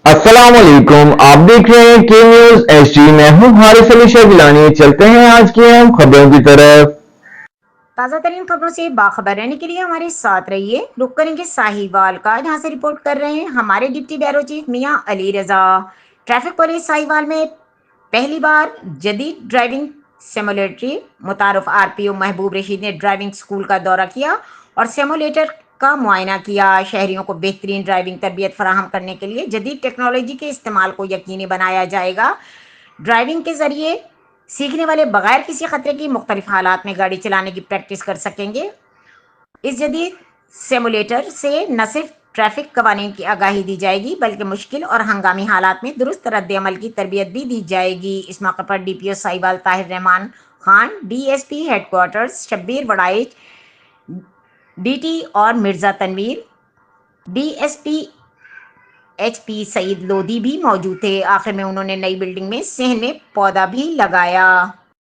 السلام علیکم، آپ دیکھ رہے ہیں کے نیوز ایس ڈی۔ میں ہوں حارث علی شاہ گیلانی۔ چلتے ہیں آج کی اہم خبروں کی طرف۔ تازہ ترین خبروں سے باخبر رہنے کے لیے ہمارے ساتھ رہیے۔ رخ کریں گے ساہیوال کا، جہاں سے رپورٹ کر رہے ہیں ہمارے ڈپٹی بیورو چیف میاں علی رضا۔ ٹریفک پولیس ساہیوال میں پہلی بار جدید ڈرائیونگ سیمولیٹر متعارف آر پی او محبوب رشید نے ڈرائیونگ اسکول کا دورہ کیا اور سیمولیٹر کا معائنہ کیا۔ شہریوں کو بہترین ڈرائیونگ تربیت فراہم کرنے کے لیے جدید ٹیکنالوجی کے استعمال کو یقینی بنایا جائے گا۔ ڈرائیونگ کے ذریعے سیکھنے والے بغیر کسی خطرے کی مختلف حالات میں گاڑی چلانے کی پریکٹس کر سکیں گے۔ اس جدید سیمولیٹر سے نہ صرف ٹریفک قوانین کی آگاہی دی جائے گی بلکہ مشکل اور ہنگامی حالات میں درست رد عمل کی تربیت بھی دی جائے گی۔ اس موقع پر D P O Sahiwal Tahir Rahman Khan, D S P headquarters Shabbir Warraich, D T اور Mirza Tanveer, D S P H P Saeed Lodhi بھی موجود تھے۔ آخر میں انہوں نے نئی بلڈنگ میں صحن پودا بھی لگایا۔